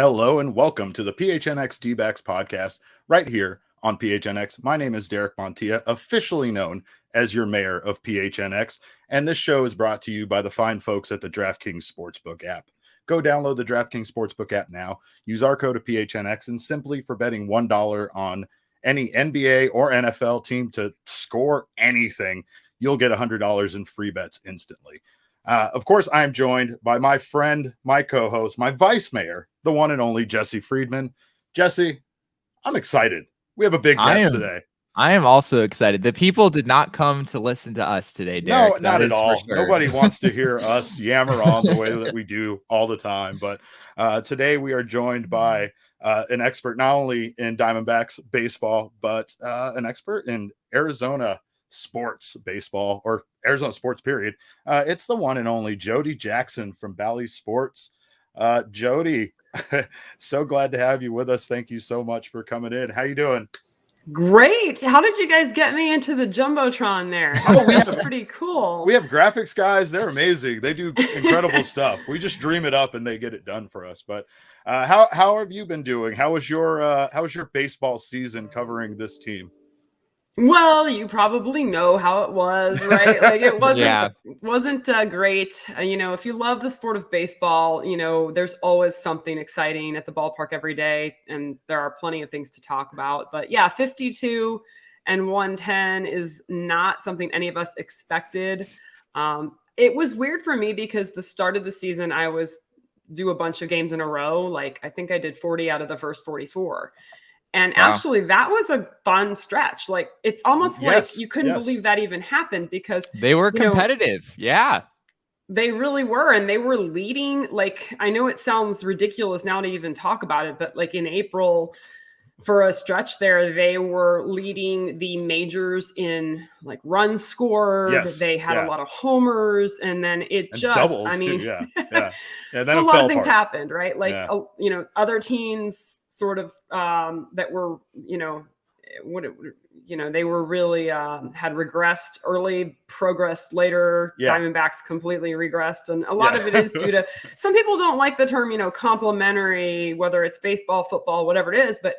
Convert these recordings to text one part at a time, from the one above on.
Hello and welcome to the PHNX D-backs podcast right here on PHNX. My name is Derek Montilla, officially known as your mayor of PHNX, and this show is brought to you by the fine folks at the DraftKings Sportsbook app. Go download the DraftKings Sportsbook app now. Use our code of PHNX, and simply for betting $1 on any NBA or NFL team to score anything, you'll get $100 in free bets instantly. Of course, I am joined by my friend, my co-host, my vice mayor, the one and only Jesse Friedman. Jesse, I'm excited. We have a big guest today. I am also excited. The people did not come to listen to us today, Derek. No, not at all. Sure. Nobody wants to hear us yammer on the way that we do all the time. But today we are joined by an expert not only in Diamondbacks baseball, but an expert in Arizona sports baseball, or Arizona sports period. It's the one and only Jody Jackson from Bally Sports. Jody, so glad to have you with us. Thank you so much for coming in. How you doing? Great. How did you guys get me into the Jumbotron there? That's pretty cool. We have graphics guys. They're amazing. They do incredible stuff. We just dream it up and they get it done for us. But how have you been doing? How was your baseball season covering this team? Well, you probably know how it was, right? Like it wasn't great. If you love the sport of baseball, there's always something exciting at the ballpark every day, and there are plenty of things to talk about. But yeah, 52 and 110 is not something any of us expected. It was weird for me because the start of the season, I was do a bunch of games in a row. Like I think I did 40 out of the first 44. And actually, that was a fun stretch. Like, it's almost like you couldn't believe that even happened because they were competitive. They really were. And they were leading. Like, I know it sounds ridiculous now to even talk about it, but like in April, for a stretch there, they were leading the majors in like runs scored. They had a lot of homers, and then it and just, doubles I mean, too. Then so a lot of things happened, right? Like, other teams sort of that were, they were really had regressed early, progressed later. Diamondbacks completely regressed. And a lot of it is due to, some people don't like the term, complementary, whether it's baseball, football, whatever it is, but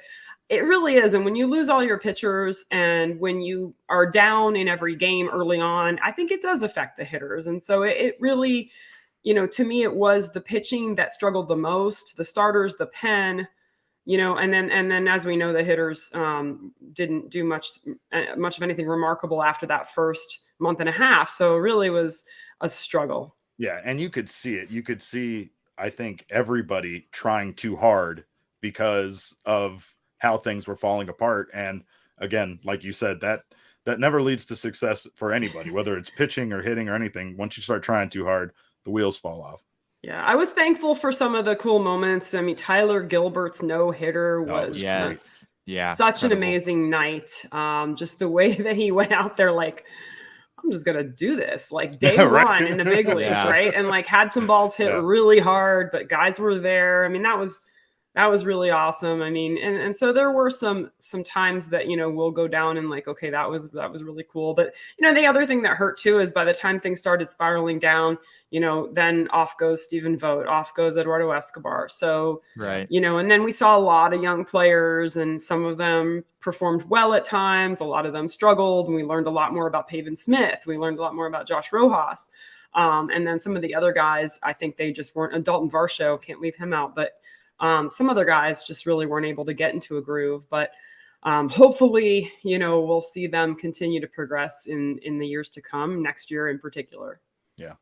it really is. And when you lose all your pitchers and when you are down in every game early on, I think it does affect the hitters. And so it really, to me, it was the pitching that struggled the most, the starters, the pen, and then as we know, the hitters didn't do much of anything remarkable after that first month and a half. So it really was a struggle. Yeah. And you could see it. You could see, I think, everybody trying too hard because of how things were falling apart. And again, like you said, that never leads to success for anybody, whether it's pitching or hitting or anything. Once you start trying too hard, the wheels fall off. Yeah, I was thankful for some of the cool moments. I mean, Tyler Gilbert's no-hitter was such an amazing night. Just the way that he went out there, like, I'm just going to do this, like day one in the big leagues, right? And like had some balls hit really hard, but guys were there. I mean, that was really awesome. I mean, and so there were some times that, we'll go down and like, okay, that was really cool. But, the other thing that hurt too is by the time things started spiraling down, then off goes Stephen Vogt, off goes Eduardo Escobar. So, and then we saw a lot of young players and some of them performed well at times. A lot of them struggled. And we learned a lot more about Pavin Smith. We learned a lot more about Josh Rojas. And then some of the other guys, I think they just weren't. Dalton Varsho, can't leave him out, but some other guys just really weren't able to get into a groove, but hopefully, we'll see them continue to progress in the years to come, next year in particular. Yeah.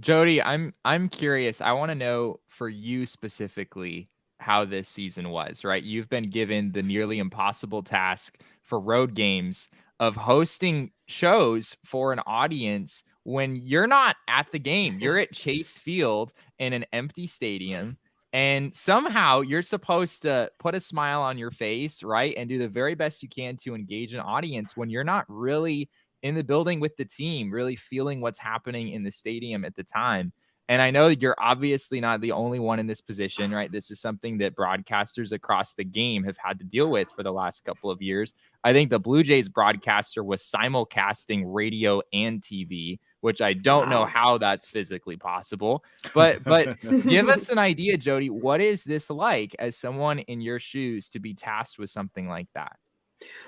Jody, I'm curious. I want to know for you specifically how this season was, right? You've been given the nearly impossible task for road games of hosting shows for an audience when you're not at the game. You're at Chase Field in an empty stadium. And somehow you're supposed to put a smile on your face, right? And do the very best you can to engage an audience when you're not really in the building with the team, really feeling what's happening in the stadium at the time. And I know you're obviously not the only one in this position, right? This is something that broadcasters across the game have had to deal with for the last couple of years. I think the Blue Jays broadcaster was simulcasting radio and TV, which I don't know how that's physically possible. But give us an idea, Jody. What is this like as someone in your shoes to be tasked with something like that?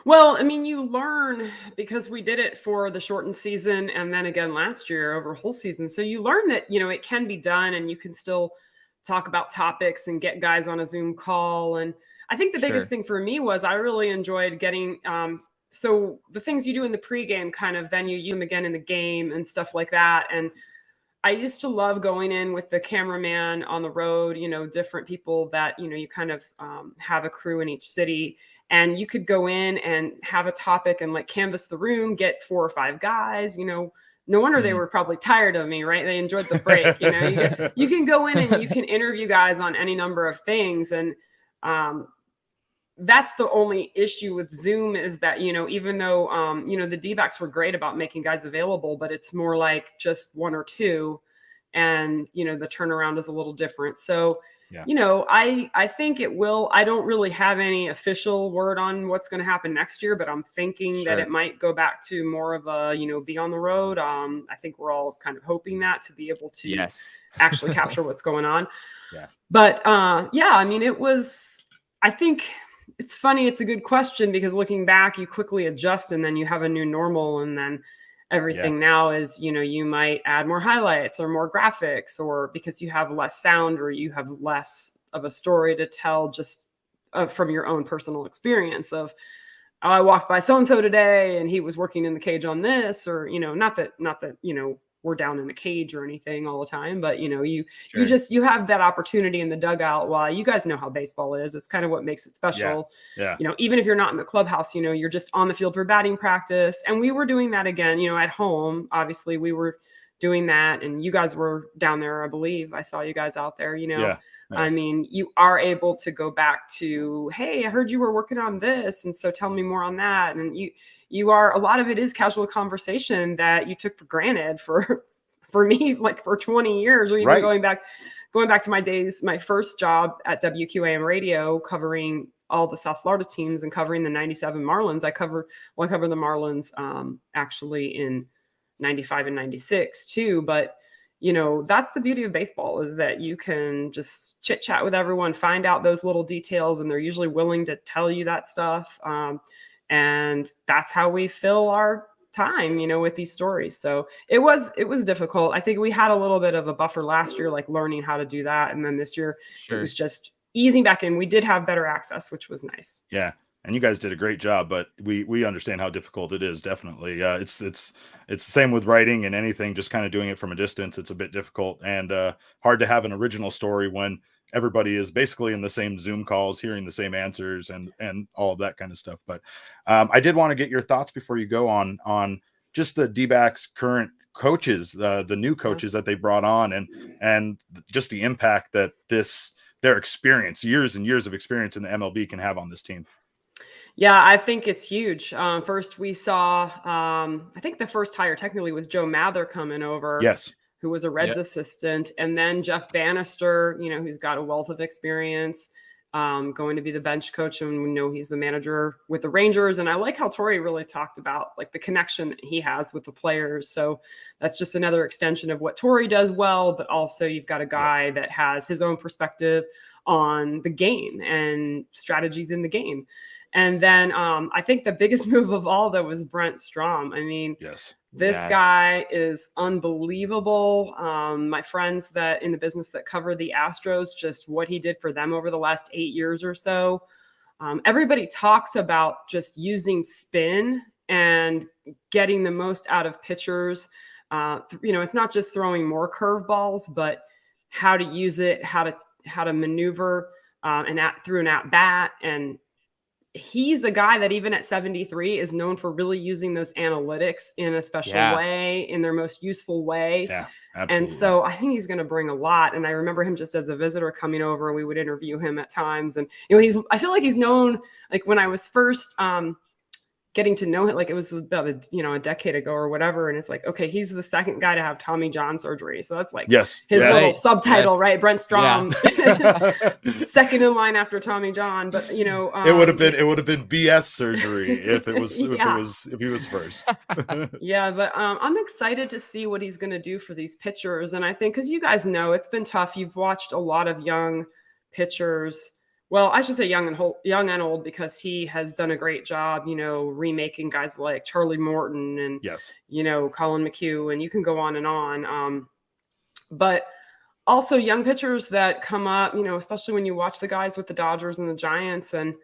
Well, I mean, you learn because we did it for the shortened season and then again last year over a whole season. So you learn that, it can be done and you can still talk about topics and get guys on a Zoom call. And I think the biggest thing for me was I really enjoyed getting, so the things you do in the pregame kind of, then you use them again in the game and stuff like that. And I used to love going in with the cameraman on the road, different people that, you kind of have a crew in each city. And you could go in and have a topic and like canvas the room, get 4 or 5 guys, no wonder they were probably tired of me, right? They enjoyed the break. You can go in and you can interview guys on any number of things. And that's the only issue with Zoom is that, even though, the D-backs were great about making guys available, but it's more like just 1 or 2 and, the turnaround is a little different. So, I think it will. I don't really have any official word on what's going to happen next year, but I'm thinking that it might go back to more of a, be on the road. I think we're all kind of hoping that to be able to actually capture what's going on. Yeah. But I mean, I think it's funny. It's a good question because looking back, you quickly adjust and then you have a new normal and then everything now is, you might add more highlights or more graphics or because you have less sound or you have less of a story to tell just from your own personal experience of, oh, I walked by so-and-so today and he was working in the cage on this or, not that, we're down in the cage or anything all the time, but you have that opportunity in the dugout while you guys know how baseball is. It's kind of what makes it special. Yeah. Even if you're not in the clubhouse, you're just on the field for batting practice. And we were doing that again, at home, obviously we were doing that and you guys were down there. I believe I saw you guys out there, Yeah. I mean, you are able to go back to, hey, I heard you were working on this. And so tell me more on that. And you are, a lot of it is casual conversation that you took for granted for me, like for 20 years, or even going back to my days, my first job at WQAM radio, covering all the South Florida teams and covering the 97 Marlins. I covered the Marlins actually in 95 and 96 too. But that's the beauty of baseball is that you can just chit chat with everyone, find out those little details, and they're usually willing to tell you that stuff. And that's how we fill our time, with these stories. So it was difficult. I think we had a little bit of a buffer last year, like learning how to do that. And then this year it was just easing back in. We did have better access, which was nice. Yeah. And you guys did a great job, but we understand how difficult it is. Definitely. It's the same with writing and anything, just kind of doing it from a distance. It's a bit difficult and hard to have an original story when everybody is basically in the same Zoom calls, hearing the same answers and all of that kind of stuff. But I did want to get your thoughts before you go on just the D-backs current coaches, the new coaches that they brought on and just the impact that their experience, years and years of experience in the MLB can have on this team. Yeah, I think it's huge. First, we saw, I think the first hire technically was Joe Mather coming over. Yes. Who was a Reds assistant. And then Jeff Bannister, who's got a wealth of experience, going to be the bench coach. And we know he's the manager with the Rangers. And I like how Torrey really talked about like the connection that he has with the players. So that's just another extension of what Torrey does well, but also you've got a guy that has his own perspective on the game and strategies in the game. And then I think the biggest move of all, though, was Brent Strom. I mean, this guy is unbelievable. My friends that in the business that cover the Astros, just what he did for them over the last 8 years or so. Everybody talks about just using spin and getting the most out of pitchers. It's not just throwing more curveballs, but how to use it, how to maneuver through an at bat. And he's the guy that even at 73 is known for really using those analytics in a special way, in their most useful way. Yeah, absolutely. And so I think he's going to bring a lot. And I remember him just as a visitor coming over and we would interview him at times. And, I feel like he's known, like when I was first getting to know him, like it was about a decade ago or whatever. And it's like, okay, he's the second guy to have Tommy John surgery. So that's like his little subtitle, right? Brent Strom, second in line after Tommy John. But it would have been BS surgery if it was if he was first. Yeah, but I'm excited to see what he's going to do for these pitchers. And I think, because you guys know it's been tough. You've watched a lot of young pitchers. Well, I should say young and old, because he has done a great job, remaking guys like Charlie Morton and, Colin McHugh, and you can go on and on. But also young pitchers that come up, especially when you watch the guys with the Dodgers and the Giants, and,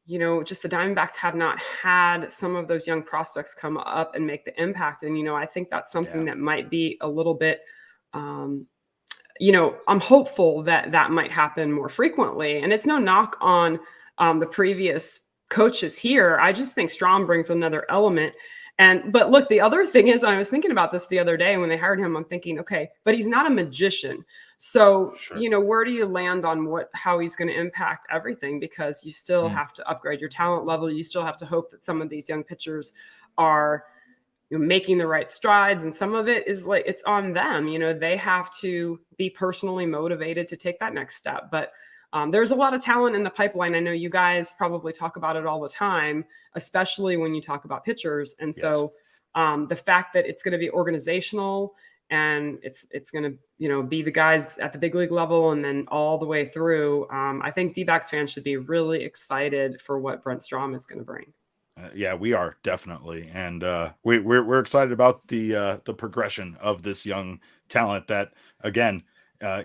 just the Diamondbacks have not had some of those young prospects come up and make the impact. And, I think that's something that might be a little bit, I'm hopeful that might happen more frequently. And it's no knock on the previous coaches here. I just think Strom brings another element. But look, the other thing is, I was thinking about this the other day when they hired him, I'm thinking, okay, but he's not a magician. So, where do you land on how he's going to impact everything? Because you still have to upgrade your talent level. You still have to hope that some of these young pitchers are making the right strides, and some of it is like it's on them. They have to be personally motivated to take that next step. But there's a lot of talent in the pipeline. I know you guys probably talk about it all the time, especially when you talk about pitchers. And so the fact that it's going to be organizational and it's going to be the guys at the big league level and then all the way through, I think D-backs fans should be really excited for what Brent Strom is going to bring. Yeah, we are definitely, and we're excited about the progression of this young talent. That again,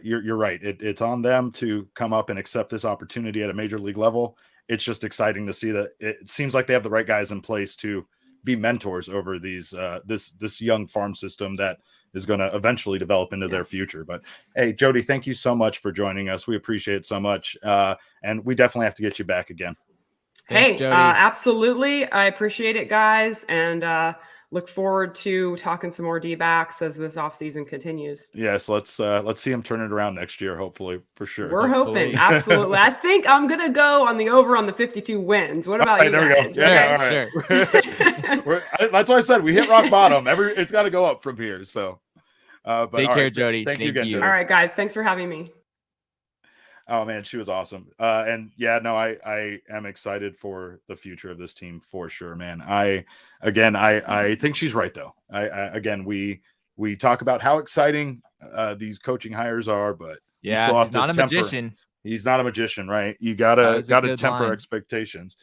you're right. It's on them to come up and accept this opportunity at a major league level. It's just exciting to see that it seems like they have the right guys in place to be mentors over these this young farm system that is going to eventually develop into their future. But hey, Jody, thank you so much for joining us. We appreciate it so much, and we definitely have to get you back again. Thanks, Jody. Absolutely. I appreciate it, guys. And look forward to talking some more D-backs as this offseason continues. Yes. Let's see him turn it around next year. Hopefully, for sure. We're hoping. Absolutely. I think I'm going to go on the over on the 52 wins. What about you guys? There we go. Yeah. All right. That's why I said we hit rock bottom. It's got to go up from here. So take care, Jody. Thank you again, Jody. All right, guys. Thanks for having me. Oh man, she was awesome. And yeah, no, I am excited for the future of this team for sure, man. I think she's right though. We talk about how exciting these coaching hires are, but he's not a magician. He's not a magician, right? You gotta temper expectations.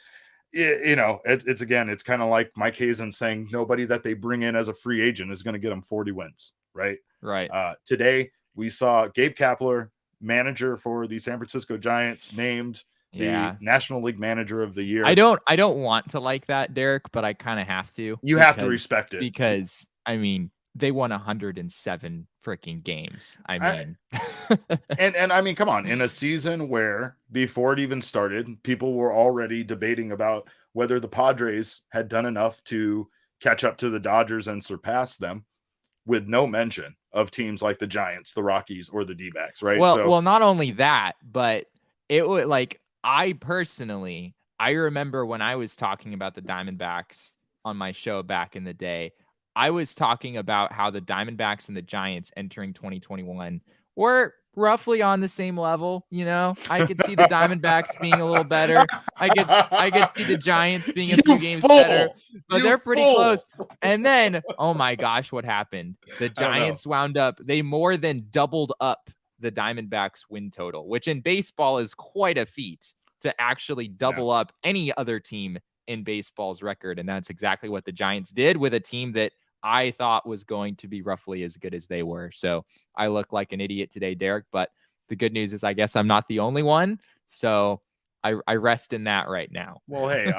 It's kind of like Mike Hazen saying nobody that they bring in as a free agent is going to get them 40 wins, right? Right. Today we saw Gabe Kapler, manager for the San Francisco Giants, named the National League Manager of the Year. I don't want to like that, Derek, but I kind of have to. You have to respect it because I mean they won 107 freaking games. And I mean, come on, in a season where before it even started, people were already debating about whether the Padres had done enough to catch up to the Dodgers and surpass them, with no mention of teams like the Giants, the Rockies, or the D-backs, right? Well, not only that, but it would I remember when I was talking about the Diamondbacks on my show back in the day, I was talking about how the Diamondbacks and the Giants entering 2021 were roughly on the same level. I could see the Diamondbacks being a little better. I could see the Giants being a few games better, but they're pretty close. And then, oh my gosh, what happened? The Giants wound up, they more than doubled up the Diamondbacks win total, which in baseball is quite a feat to actually double up any other team in baseball's record. And that's exactly what the Giants did with a team that I thought was going to be roughly as good as they were. So I look like an idiot today, Derek, but the good news is I guess I'm not the only one. So I rest in that right now. Well, hey,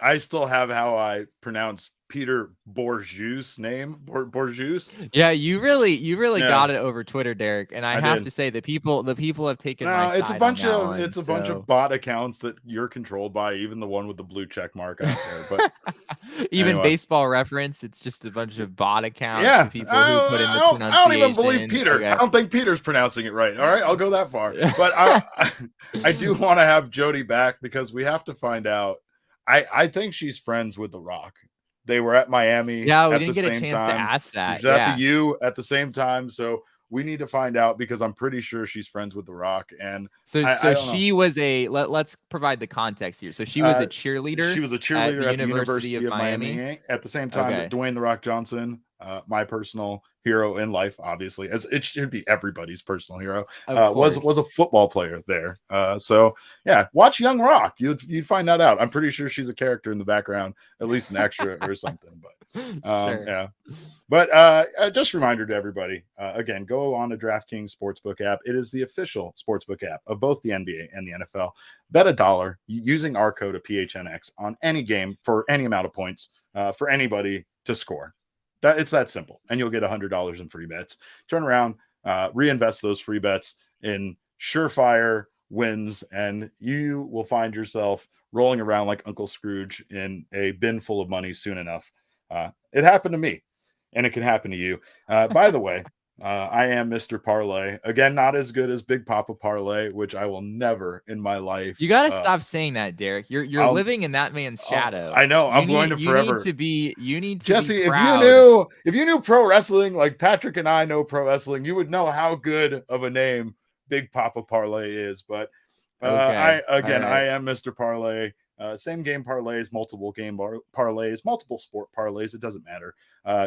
I still have how I pronounce Peter Bourjeu's name. Bourjeu's. Yeah, you really got it over Twitter, Derek. And I have to say the people have taken my side. It's a bunch of bot accounts that you're controlled by, even the one with the blue check mark out there. But even anyway. Baseball Reference, it's just a bunch of bot accounts. Yeah, people who put in the pronunciation. I don't even believe Peter. Okay. I don't think Peter's pronouncing it right. All right, I'll go that far. But I do want to have Jody back because we have to find out. I think she's friends with The Rock. They were at Miami. Yeah, we didn't get a chance to ask that. At the U at the same time. So we need to find out, because I'm pretty sure she's friends with The Rock. And so she was let's provide the context here. So she was a cheerleader. She was a cheerleader at the University of Miami. At the same time, Dwayne The Rock Johnson, my personal hero in life, obviously, as it should be everybody's personal hero, was a football player there. So yeah, watch Young Rock. You'd find that out. I'm pretty sure she's a character in the background, at least an extra or something. But sure. Yeah. But just a reminder to everybody, again, go on to DraftKings Sportsbook app. It is the official sportsbook app of both the NBA and the NFL. Bet $1 using our code of PHNX on any game for any amount of points for anybody to score. It's that simple, and you'll get $100 in free bets. Turn around, reinvest those free bets in surefire wins, and you will find yourself rolling around like Uncle Scrooge in a bin full of money soon enough. It happened to me, and it can happen to you. By the way, I am Mr. Parlay. Again, not as good as Big Papa Parlay, which I will never in my life. You got to stop saying that, Derek. You're living in that man's shadow. I know. I'm going to forever. You need to Jesse, be proud. if you knew pro wrestling like Patrick and I know pro wrestling, you would know how good of a name Big Papa Parlay is. But I am Mr. Parlay. Same game parlays, multiple game parlays, multiple sport parlays. It doesn't matter.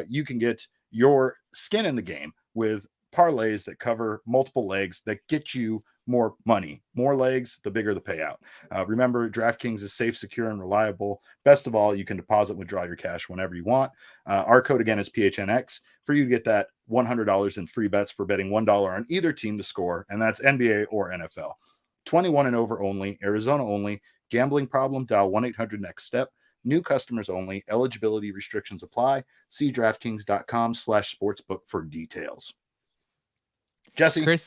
You can get your skin in the game with parlays that cover multiple legs that get you more money. More legs, the bigger the payout. Remember, DraftKings is safe, secure, and reliable. Best of all, you can deposit and withdraw your cash whenever you want. Our code again is PHNX for you to get that $100 in free bets for betting $1 on either team to score, and that's NBA or NFL. 21 and over only, Arizona only. Gambling problem? Dial 1-800-NEXT-STEP. New customers only. Eligibility restrictions apply. See DraftKings.com/sportsbook for details. Jesse, Chris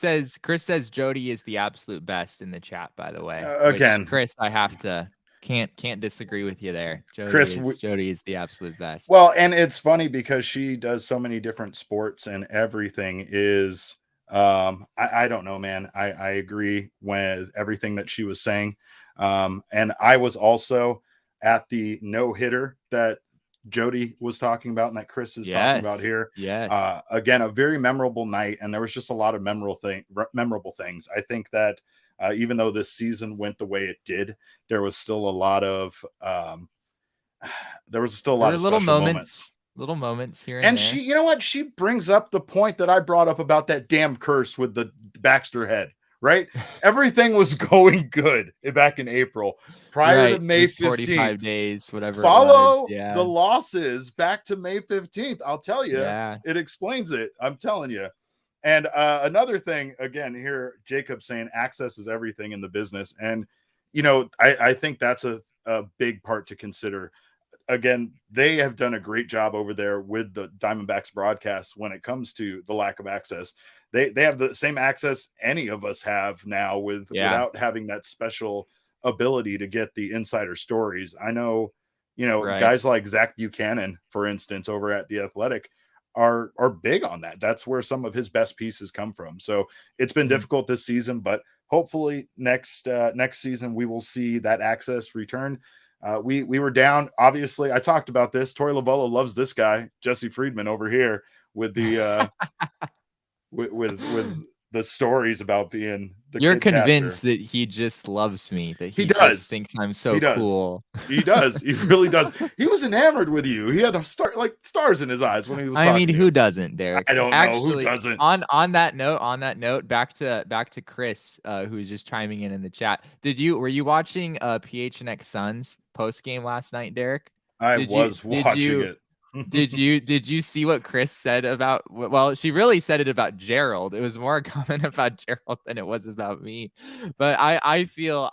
says Jody is the absolute best in the chat. By the way, again, Chris, I have to can't disagree with you there. Jody is the absolute best. Well, and it's funny because she does so many different sports, and everything is. I don't know, man. I agree with everything that she was saying. And I was also at the no-hitter that Jody was talking about and that Chris is talking about here. Yes. Again, a very memorable night, and there was just a lot of memorable things. I think that even though this season went the way it did, there was still a lot of little moments. Little moments here and there. She, you know what? She brings up the point that I brought up about that damn curse with the Baxter head. Right? Everything was going good back in April prior to May 15th. 45 days, whatever. Follow the losses back to May 15th. I'll tell you, it explains it. I'm telling you. And another thing, again, here, Jacob saying access is everything in the business. And, you know, I think that's a big part to consider. Again, they have done a great job over there with the Diamondbacks broadcast when it comes to the lack of access. They have the same access any of us have now without having that special ability to get the insider stories. I know, guys like Zach Buchanan, for instance, over at The Athletic are big on that. That's where some of his best pieces come from. So it's been difficult this season, but hopefully next season we will see that access return. We were down. Obviously, I talked about this. Tori Lavello loves this guy, Jesse Friedman, over here with the with the stories about being the You're kid convinced caster. that he just loves me, that he does. Just thinks I'm so cool. He does. He really does. He was enamored with you. He had stars in his eyes when he was talking. Who doesn't, Derek? I don't know who doesn't. On that note, back to Chris, who's just chiming in the chat. Were you watching PHNX Suns post game last night, Derek? I was watching it. Did you see what Chris said about? Well, she really said it about Gerald. It was more a comment about Gerald than it was about me. But I feel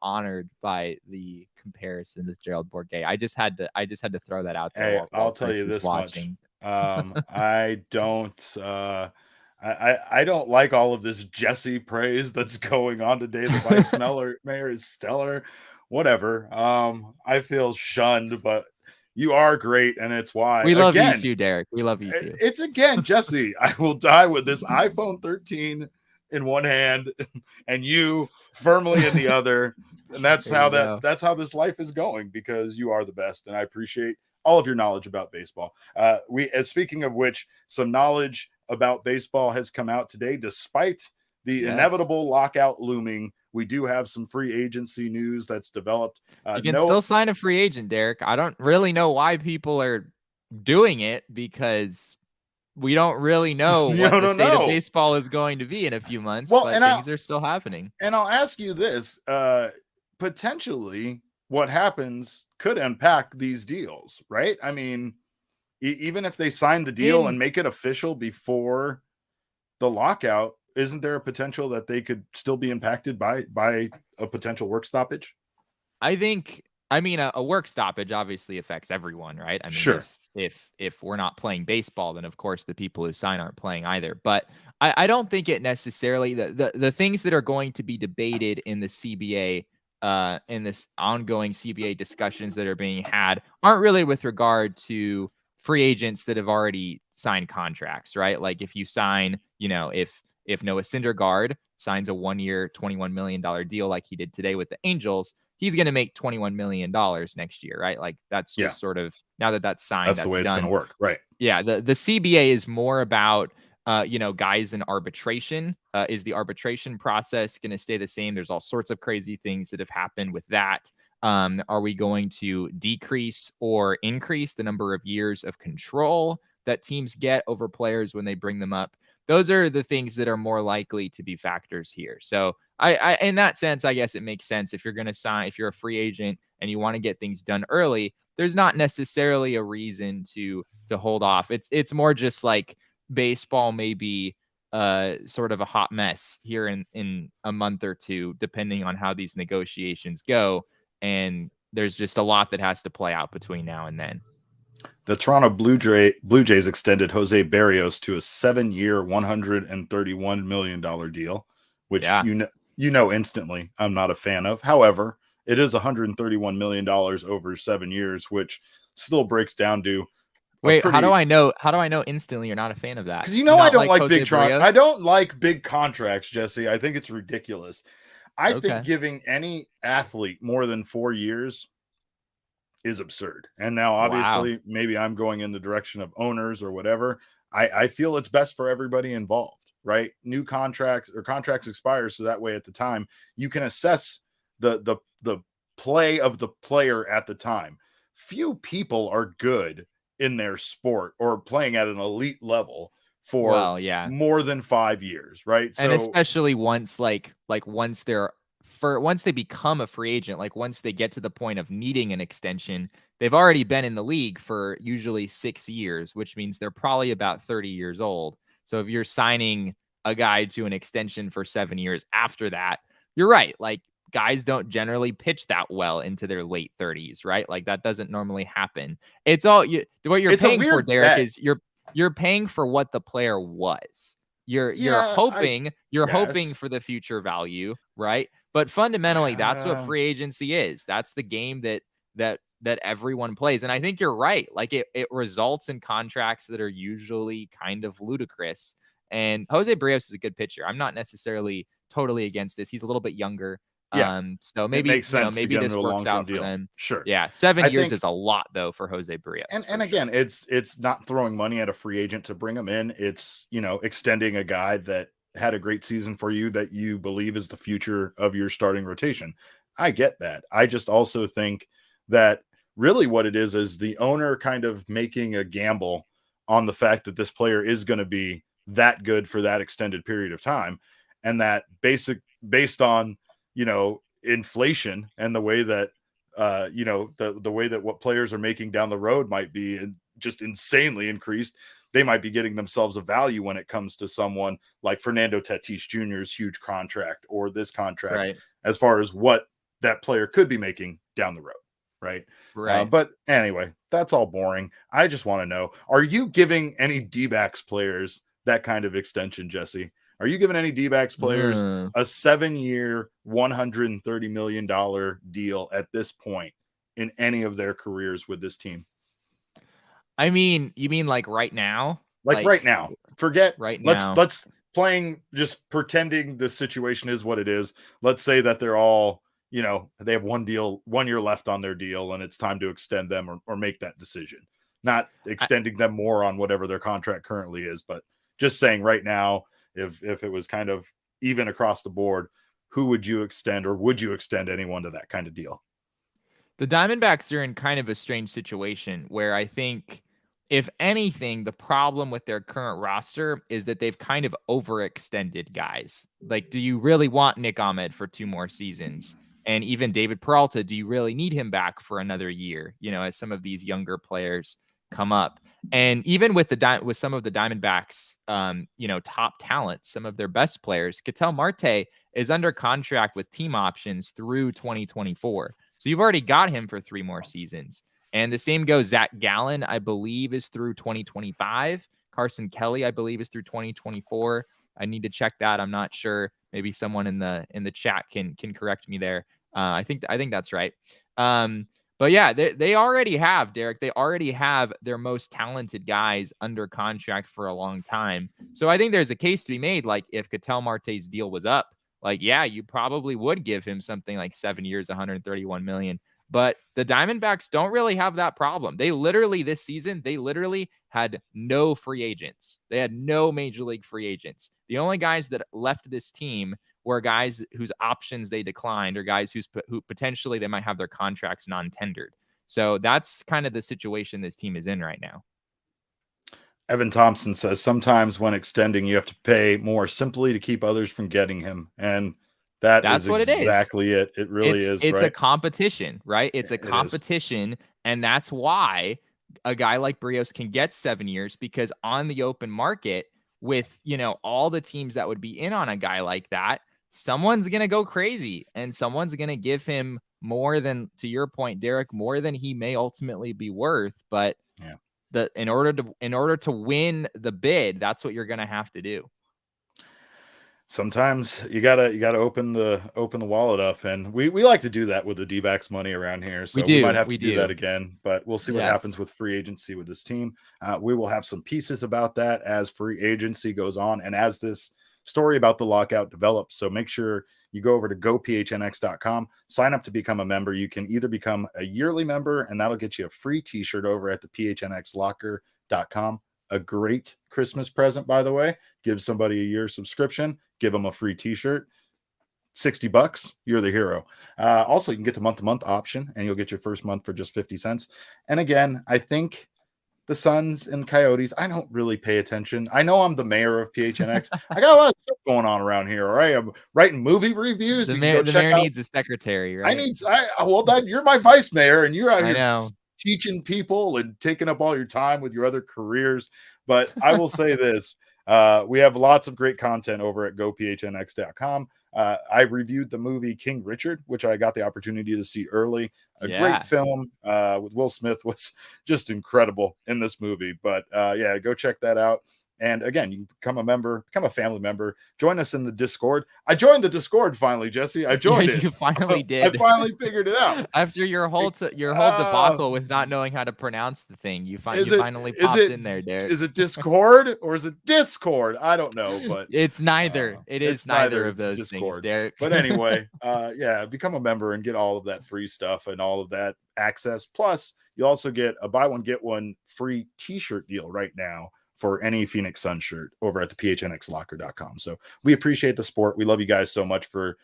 honored by the comparison with Gerald Bourguet. I just had to throw that out there. Hey, I'll tell you this much. I don't like all of this Jesse praise that's going on today. The vice mayor is stellar. Whatever. I feel shunned, but you are great, and it's why. We love you too, Derek. We love you too. It's again, Jesse, I will die with this iPhone 13 in one hand and you firmly in the other. And that's how this life is going, because you are the best. And I appreciate all of your knowledge about baseball. Speaking of which, some knowledge about baseball has come out today, despite the inevitable lockout looming. We do have some free agency news that's developed. You can still sign a free agent, Derek. I don't really know why people are doing it, because we don't really know what the state of baseball is going to be in a few months, but things are still happening. And I'll ask you this, potentially what happens could impact these deals, right? I mean, even if they sign the deal and make it official before the lockout, isn't there a potential that they could still be impacted by a potential work stoppage? I mean, a work stoppage obviously affects everyone, right? I mean, sure. If we're not playing baseball, then of course the people who sign aren't playing either. But I don't think it necessarily, the things that are going to be debated in the CBA, in this ongoing CBA discussions that are being had, aren't really with regard to free agents that have already signed contracts, right? Like if you sign, if Noah Syndergaard signs a 1-year, $21 million deal like he did today with the Angels, he's going to make $21 million next year, right? Like that's just sort of, now that that's signed, that's the way it's going to work, right? Yeah, the CBA is more about, guys in arbitration. Is the arbitration process going to stay the same? There's all sorts of crazy things that have happened with that. Are we going to decrease or increase the number of years of control that teams get over players when they bring them up? Those are the things that are more likely to be factors here. So I in that sense, I guess it makes sense. If you're going to sign, if you're a free agent and you want to get things done early, there's not necessarily a reason to hold off. It's more just like baseball may be sort of a hot mess here in a month or two, depending on how these negotiations go. And there's just a lot that has to play out between now and then. The Toronto Blue Jays extended Jose Barrios to a 7-year, $131 million deal, which instantly I'm not a fan of. However, it is $131 million over 7 years, which still breaks down to. Wait, how do I know instantly you're not a fan of that? Because I don't like big I don't like big contracts, Jesse. I think it's ridiculous. I think giving any athlete more than 4 years is absurd. And now obviously maybe I'm going in the direction of owners or whatever. I feel it's best for everybody involved, right? New contracts expire, so that way at the time you can assess the play of the player at the time. Few people are good in their sport or playing at an elite level for more than 5 years, right? And especially once once they become a free agent, like once they get to the point of needing an extension, they've already been in the league for usually 6 years, which means they're probably about 30 years old. So if you're signing a guy to an extension for 7 years after that, you're right. Like guys don't generally pitch that well into their late 30s, right? Like that doesn't normally happen. It's all what you're paying for, Derek, is you're paying for what the player was. You're hoping for the future value, right? But fundamentally, that's what free agency is. That's the game that everyone plays. And I think you're right. Like it results in contracts that are usually kind of ludicrous. And Jose Barrios is a good pitcher. I'm not necessarily totally against this. He's a little bit younger. So maybe this works out for them. Sure. Yeah. 7 years is a lot though for Jose Barrios. And again, it's not throwing money at a free agent to bring him in. It's, extending a guy that had a great season for you that you believe is the future of your starting rotation. I get that. I just also think that really what it is the owner kind of making a gamble on the fact that this player is going to be that good for that extended period of time. And that based on, inflation and the way that, the way that what players are making down the road might be just insanely increased. They might be getting themselves a value when it comes to someone like Fernando Tatis Jr.'s huge contract or this contract, right, as far as what that player could be making down the road. Right. But anyway, that's all boring. I just want to know, are you giving any D-backs players that kind of extension, Jesse? Are you giving any D-backs players a 7-year, $130 million deal at this point in any of their careers with this team? I mean, you mean like right now? Like right now. Forget right now. Let's playing, just pretending the situation is what it is. Let's say that they're all, you know, they have 1 year left on their deal and it's time to extend them or make that decision. Not extending them more on whatever their contract currently is, but just saying right now, if it was kind of even across the board, who would you extend, or would you extend anyone to that kind of deal? The Diamondbacks are in kind of a strange situation where I think, if anything, the problem with their current roster is that they've kind of overextended guys. Like, do you really want Nick Ahmed for 2 more seasons? And even David Peralta, do you really need him back for another year? You know, as some of these younger players come up. And even with some of the Diamondbacks, you know, top talent, some of their best players, Ketel Marte is under contract with team options through 2024. So you've already got him for 3 more seasons. And the same goes, Zach Gallen, I believe, is through 2025. Carson Kelly, I believe, is through 2024. I need to check that. I'm not sure. Maybe someone in the chat can correct me there. I think that's right. But yeah, they already have, Derek. They already have their most talented guys under contract for a long time. So I think there's a case to be made. Like, if Ketel Marte's deal was up, like, yeah, you probably would give him something like 7 years, $131 million. But the Diamondbacks don't really have that problem. They literally, this season, had no free agents. They had no major league free agents. The only guys that left this team were guys whose options they declined, or guys who potentially they might have their contracts non-tendered. So that's kind of the situation this team is in right now. Evan Thompson says sometimes when extending, you have to pay more simply to keep others from getting him. And that's what exactly it. It really is. It's a competition, right? It's a competition. And that's why a guy like Brios can get 7 years, because on the open market, with, you know, all the teams that would be in on a guy like that, someone's going to go crazy and someone's going to give him more than, to your point, Derek, more than he may ultimately be worth. But yeah, in order to win the bid, that's what you're going to have to do. Sometimes you gotta open the wallet up, and we like to do that with the D-backs money around here. So we might have to do that again, but we'll see what happens with free agency with this team. We will have some pieces about that as free agency goes on, and as this story about the lockout develops. So make sure you go over to gophnx.com, sign up to become a member. You can either become a yearly member, and that'll get you a free t-shirt over at the phnxlocker.com. A great Christmas present, by the way. Give somebody a year subscription, give them a free t-shirt. $60, you're the hero. Also, you can get the month-to-month option, and you'll get your first month for just 50 cents. And again, I think the Suns and Coyotes, I don't really pay attention. I know I'm the mayor of PHNX. I got a lot of stuff going on around here, all right? I'm writing movie reviews. The mayor needs a secretary, right? You're my vice mayor, and you're out here. I know. Teaching people and taking up all your time with your other careers. But I will say this, we have lots of great content over at gophnx.com. I reviewed the movie King Richard, which I got the opportunity to see early. Great film with Will Smith was just incredible in this movie. But yeah, go check that out. And again, you can become a member, become a family member. Join us in the Discord. I joined the Discord finally, Jesse. I joined it. You finally did. I finally figured it out. After your whole debacle with not knowing how to pronounce the thing, you finally popped in there, Derek. Is it Discord or is it Discord? I don't know, but it's neither. It is neither of those things, Derek. But anyway, yeah, become a member and get all of that free stuff and all of that access. Plus, you also get a buy one get one free t-shirt deal right now for any Phoenix Sun shirt over at the phnxlocker.com. So we appreciate the support. We love you guys so much for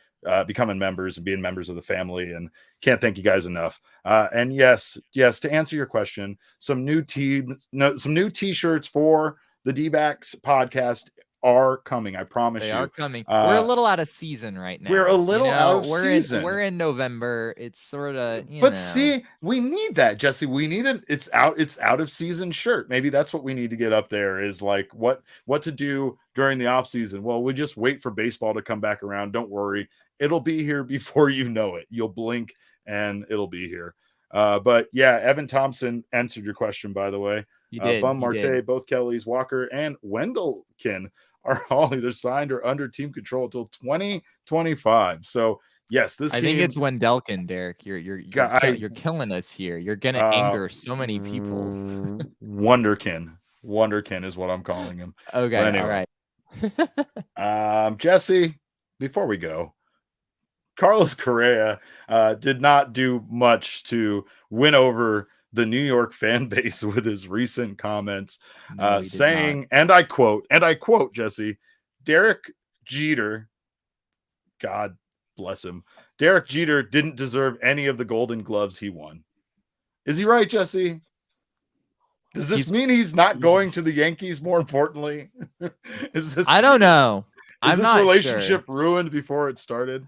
becoming members and being members of the family, and can't thank you guys enough. And yes, to answer your question, some new t-shirts for the D-backs podcast are coming. I promise they are coming. We're a little out of season right now. We're a little out of season. We're in November. It's sort of, see, we need that, Jesse. We need it's out of season shirt. Maybe that's what we need to get up there, is like what to do during the off season. Well, we just wait for baseball to come back around. Don't worry. It'll be here before you know it. You'll blink and it'll be here. But yeah, Evan Thompson answered your question, by the way. Bum Marte, both Kellys, Walker, and Wendelkin are all either signed or under team control until 2025. So yes, I think it's Wendelkin, Derek. You're killing us here. You're gonna anger so many people. Wonderkin is what I'm calling him. Okay, anyway, all right. Jesse, before we go, Carlos Correa did not do much to win over the New York fan base with his recent comments, saying, and I quote, Jesse, Derek Jeter, God bless him, Derek Jeter didn't deserve any of the Golden Gloves he won. Is he right, Jesse? Does this mean he's not going to the Yankees, more importantly? I don't know. Is this relationship ruined before it started?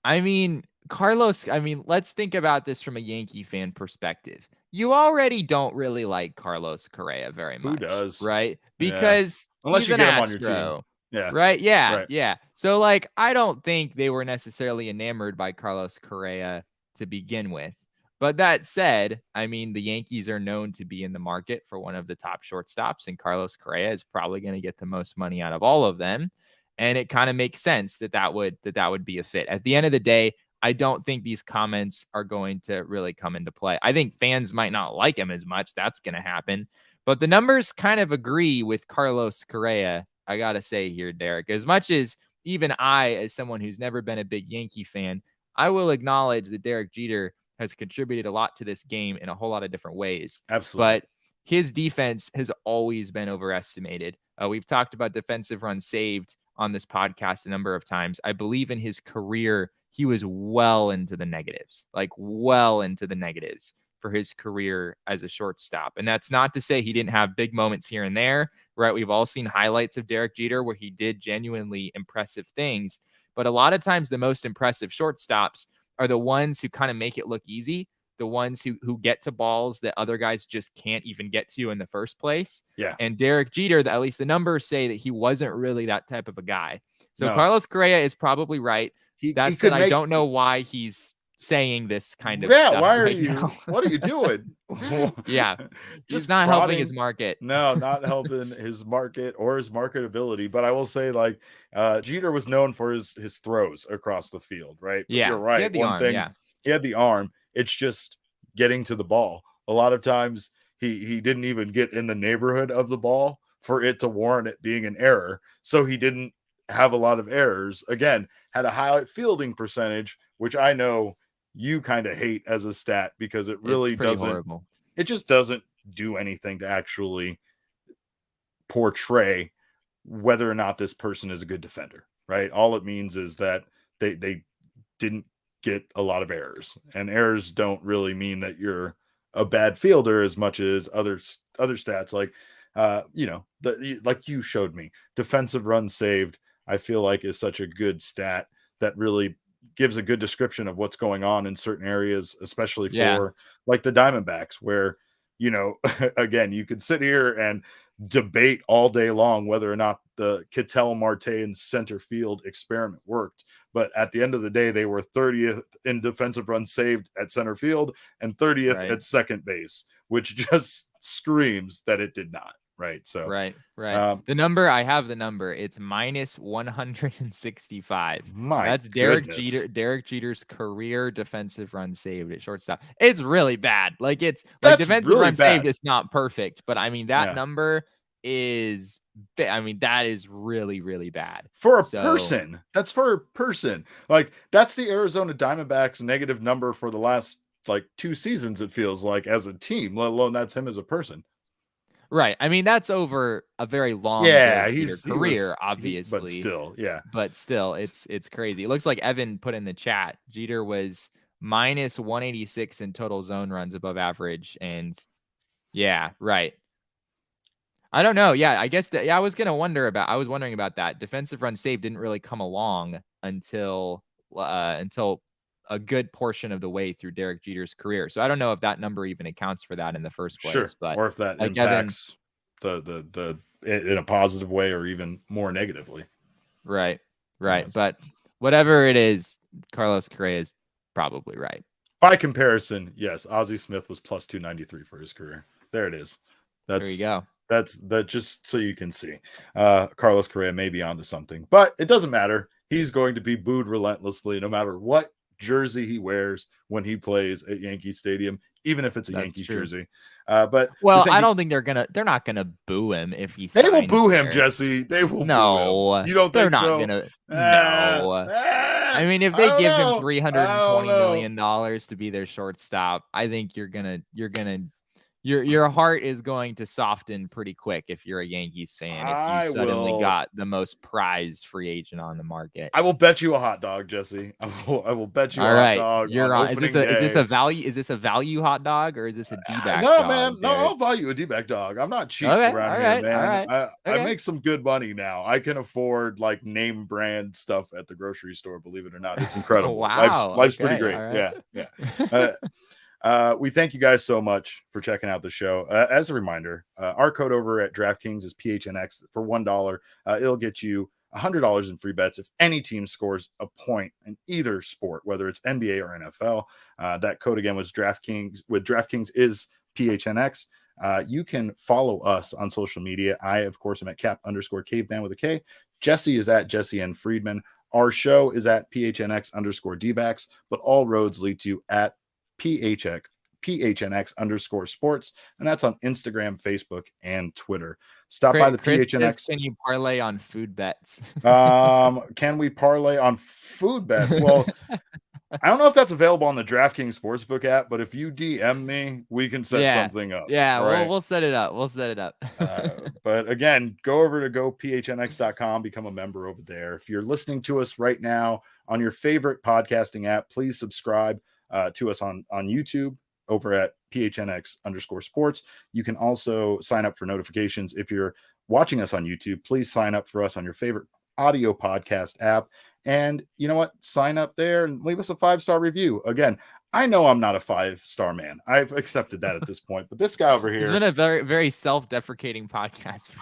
I mean, Carlos, let's think about this from a Yankee fan perspective. You already don't really like Carlos Correa very much. Who does? Right? Because unless you get him on your team. Yeah. Right? Yeah. Yeah. So, like, I don't think they were necessarily enamored by Carlos Correa to begin with. But that said, I mean, the Yankees are known to be in the market for one of the top shortstops, and Carlos Correa is probably going to get the most money out of all of them. And it kind of makes sense that would be a fit. At the end of the day, I don't think these comments are going to really come into play. I think fans might not like him as much. That's going to happen. But the numbers kind of agree with Carlos Correa, I got to say here, Derek. As much as even I, as someone who's never been a big Yankee fan, I will acknowledge that Derek Jeter has contributed a lot to this game in a whole lot of different ways. Absolutely. But his defense has always been overestimated. We've talked about defensive runs saved on this podcast a number of times. I believe in his career, he was well into the negatives for his career as a shortstop. And that's not to say he didn't have big moments here and there, right? We've all seen highlights of Derek Jeter where he did genuinely impressive things. But a lot of times the most impressive shortstops are the ones who kind of make it look easy, the ones who get to balls that other guys just can't even get to in the first place. Yeah. And Derek Jeter, at least the numbers say that he wasn't really that type of a guy. So Carlos Correa is probably right. That said, I don't know why he's saying this kind of stuff. Why are you? What are you doing? Yeah. He's not helping his market. No, not helping his market or his marketability. But I will say, like, Jeter was known for his throws across the field, right? But yeah. You're right. He had the arm, he had the arm. It's just getting to the ball. A lot of times he didn't even get in the neighborhood of the ball for it to warrant it being an error. So he didn't have a lot of errors. Again, had a high fielding percentage, which I know you kind of hate as a stat because it really doesn't. Horrible. It just doesn't do anything to actually portray whether or not this person is a good defender, right? All it means is that they didn't get a lot of errors, and errors don't really mean that you're a bad fielder as much as other stats like like you showed me, defensive runs saved, I feel like is such a good stat that really gives a good description of what's going on in certain areas, especially for like the Diamondbacks, where, again, you could sit here and debate all day long whether or not the Ketel Marte in center field experiment worked. But at the end of the day, they were 30th in defensive runs saved at center field and 30th at second base, which just screams that it did not. Right. So, right. The number, I have the number. It's minus 165. That's Derek Jeter's career defensive run saved at shortstop. It's really bad. Like, it's like defensive run saved is not perfect, but I mean, that number is, that is really, really bad for a person. That's for a person. Like, that's the Arizona Diamondbacks negative number for the last like 2 seasons. It feels like as a team, let alone that's him as a person. Right. I mean, that's over a very long career, obviously. But still, it's crazy. It looks like Evan put in the chat, Jeter was minus 186 in total zone runs above average. And yeah, right. I don't know. Yeah, I guess I was wondering about that. Defensive run save didn't really come along until a good portion of the way through Derek Jeter's career. So I don't know if that number even accounts for that in the first place. Sure. But or if that like impacts the in a positive way or even more negatively. Right. But whatever it is, Carlos Correa is probably right. By comparison, yes, Ozzie Smith was plus 293 for his career. There it is. There you go. That's just so you can see. Carlos Correa may be onto something, but it doesn't matter. He's going to be booed relentlessly no matter what jersey he wears when he plays at Yankee Stadium. even if it's a That's Yankees true. jersey. But I don't think they're not gonna boo him if he they will boo him, there. Jesse. They will no, boo him. You don't think they're not so? gonna no. I mean, if they give him $320 million to be their shortstop, I think your heart is going to soften pretty quick if you're a Yankees fan. If you suddenly got the most prized free agent on the market, I will bet you a hot dog, Jesse. I will bet you hot dog. You're on. Is this a value? Is this a value hot dog or is this a D-back? No, dog, man. No, Derek? I'll value a D-back dog. I'm not cheap around here, man. I make some good money now. I can afford like name brand stuff at the grocery store. Believe it or not, it's incredible. Wow, life's pretty great. Right. Yeah. We thank you guys so much for checking out the show. As a reminder, our code over at DraftKings is PHNX for $1. It'll get you $100 in free bets if any team scores a point in either sport, whether it's NBA or NFL. That code again was DraftKings. With DraftKings is PHNX. You can follow us on social media. I, of course, am at cap_caveman with a K. Jesse is at Jesse N. Friedman. Our show is at PHNX D-backs, but all roads lead to at PHNX_sports, and that's on Instagram, Facebook, and Twitter. Stop by the PHNX. Can you parlay on food bets? Can we parlay on food bets? Well, I don't know if that's available on the DraftKings Sportsbook app, but if you DM me, we can set something up. Yeah, right? we'll set it up. But again, go over to gophnx.com, become a member over there. If you're listening to us right now on your favorite podcasting app, please subscribe to us on YouTube over at PHNX_sports. You can also sign up for notifications. If you're watching us on YouTube, please sign up for us on your favorite audio podcast app. And you know what? Sign up there and leave us a 5-star review. Again, I know I'm not a 5-star man. I've accepted that at this point, but this guy over here. It's been a very, very self-deprecating podcast.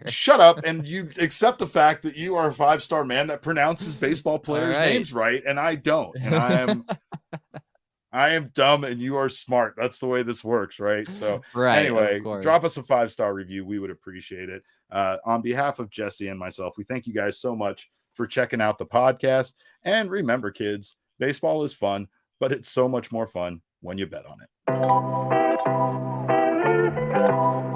Shut up and you accept the fact that you are a 5-star man that pronounces baseball players' names right, and I don't. And I am dumb and you are smart. That's the way this works, right? So anyway, drop us a 5-star review. We would appreciate it. On behalf of Jesse and myself, we thank you guys so much for checking out the podcast. And remember, kids, baseball is fun, but it's so much more fun when you bet on it.